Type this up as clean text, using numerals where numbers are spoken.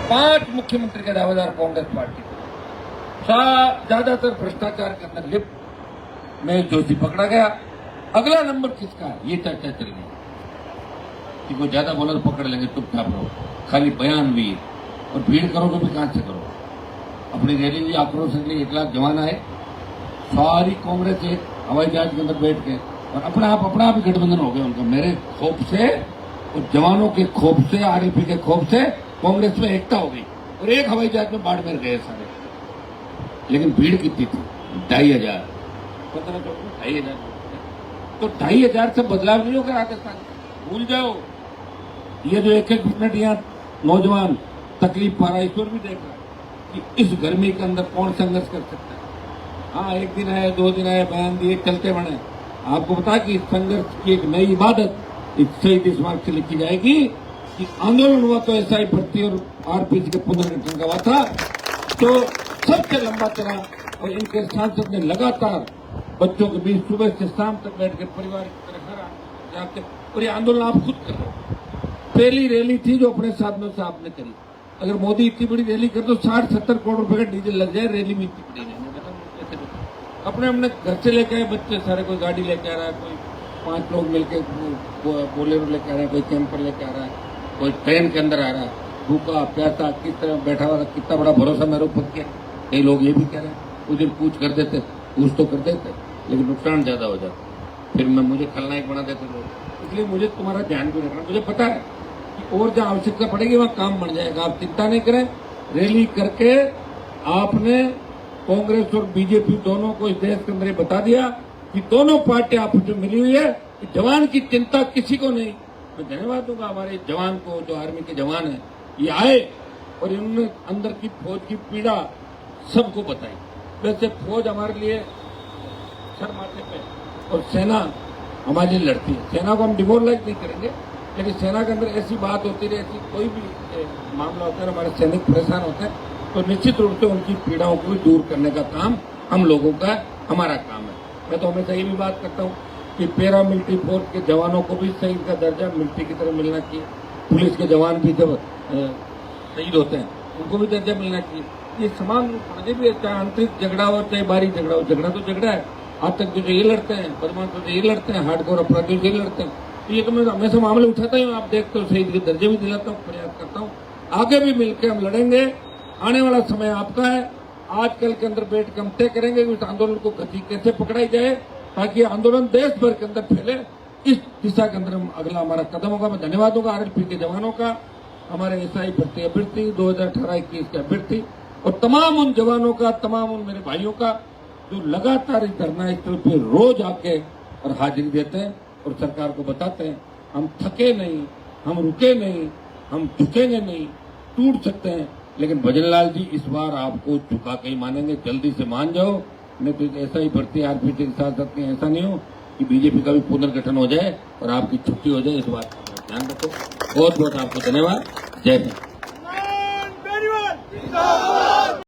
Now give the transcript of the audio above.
5 मुख्यमंत्री के दावेदार कांग्रेस पार्टी, ज्यादातर भ्रष्टाचार के अंदर लिप्त में जोशी पकड़ा गया। अगला नंबर किसका है, ये चर्चा चल रही है कि कोई ज्यादा बोला तो पकड़ लेंगे, चुपचाप रहो, खाली बयान भी और भीड़ करोगे भी कहां से करो। अपनी रैली ली, आक्रोश के लिए 1 लाख जवान आए, सारी कांग्रेस एक हवाई जहाज के अंदर बैठ के और अपना आप ही गठबंधन हो गया उनका। मेरे खौफ से और जवानों के खौफ से, आरएलपी के खौफ से कांग्रेस में एकता हो गई और एक हवाई जहाज में बाढ़ में गए सारे। लेकिन भीड़ कितनी थी, 2,500, 2,500। तो 2,500 से बदलाव नहीं होगा राजस्थान, भूल जाओ। ये जो एक मिनट यहाँ नौजवान तकलीफ पा रहा है, ईश्वर भी देख रहा है कि इस गर्मी के अंदर कौन संघर्ष कर सकता है। हाँ, 1 दिन आए, 2 दिन आए, बयान दिए, चलते बने। आपको पता है कि इस संघर्ष की एक नई इबादत इस शहीद स्मारक से लिखी जाएगी कि आंदोलन हुआ तो एसआई भर्ती और आरपीसी के पुनर्गठन का हुआ था, तो सबसे लंबा चला। और इनके सांसद ने लगातार बच्चों के बीच सुबह से शाम तक बैठ के परिवार की तरह हरा, और ये आंदोलन आप खुद कर रहे हो। पहली रैली थी जो अपने साधनों से आपने करी। अगर मोदी इतनी बड़ी रैली कर तो 60-70 करोड़ रुपए का डीजल लग जाए, रैली में इतनी बड़ी नहीं। अपने घर से लेके आए बच्चे सारे, कोई गाड़ी लेके आ रहा है, कोई 5 लोग मिलकर बोलेरो लेके आ रहा है, कोई कैंपर लेके आ रहा है, कोई ट्रेन के अंदर आ रहा है, भूखा प्यासा किस तरह बैठा हुआ, कितना बड़ा भरोसा मेरे ऊपर किया। कई लोग ये भी कह रहे हैं उस दिन पूछ कर देते, पूछ तो कर देते, लेकिन नुकसान ज्यादा हो जाता, फिर मुझे खलनायक बना देते लोग। इसलिए मुझे तुम्हारा ध्यान भी रखना। मुझे पता है कि और जहाँ आवश्यकता पड़ेगी वहाँ काम बन जाएगा, आप चिंता नहीं करें। रैली करके आपने कांग्रेस और बीजेपी दोनों को इस देश के अंदर बता दिया कि दोनों पार्टी आपस में मिली हुई है, कि जवान की चिंता किसी को नहीं। मैं धन्यवाद दूंगा हमारे जवान को, जो आर्मी के जवान हैं, ये आए और इन्होंने अंदर की फौज की पीड़ा सबको बताई। वैसे फौज हमारे लिए सर माथे पे और सेना हमारे लिए लड़ती है। सेना को हम डिमोरलाइज नहीं करेंगे, लेकिन सेना के अंदर ऐसी बात होती है, ऐसी कोई भी मामला होता है, हमारे सैनिक परेशान होते हैं, तो निश्चित रूप से उनकी पीड़ाओं को भी दूर करने का काम हम लोगों का, हमारा काम है। मैं तो हमेशा ये भी बात करता हूँ कि पैरा मिलिट्री फोर्स के जवानों को भी शहीद का दर्जा मिलिट्री की तरह मिलना चाहिए। पुलिस के जवान भी जब शहीद होते हैं उनको भी दर्जा मिलना चाहिए। ये समान मुझे भी, चाहे आंतरिक झगड़ा हो चाहे बाहरी झगड़ा हो, झगड़ा तो झगड़ा है। आज तक जो ये लड़ते हैं, बदमाश तो ये लड़ते हैं, हार्डकोर अपराधी से लड़ते हैं, तो ये तो मैं हमेशा मामले उठाता ही हूँ। आप देखते हो, शहीद के दर्जे भी दिलाता हूँ, प्रयास करता हूँ। आगे भी मिलकर हम लड़ेंगे। आने वाला समय आपका है। आजकल के अंदर बैठ के हम तय करेंगे कि उस आंदोलन को गति कैसे पकड़ाई जाए, ताकि आंदोलन देश भर के अंदर फैले। इस दिशा के अंदर हम अगला हमारा कदम होगा। मैं धन्यवाद दूंगा आरएलपी के जवानों का, हमारे एसआई भर्ती अभ्यर्थी 2018-21 के अभ्यर्थी, और तमाम उन जवानों का, तमाम उन मेरे भाइयों का जो लगातार इस धरना स्थल पे रोज आके और हाजिरी देते हैं और सरकार को बताते हैं हम थके नहीं, हम रुके नहीं, हम झुकेंगे नहीं। टूट सकते हैं, लेकिन भजनलाल जी इस बार आपको झुका के ही मानेंगे। जल्दी से मान जाओ, नहीं तो ऐसा ही भर्ती आरपीसी के साथ सकते हैं। ऐसा नहीं हो कि बीजेपी का भी पुनर्गठन हो जाए और आपकी छुट्टी हो जाए। इस बात का ध्यान रखो। बहुत बहुत आपको धन्यवाद। जय हिंद।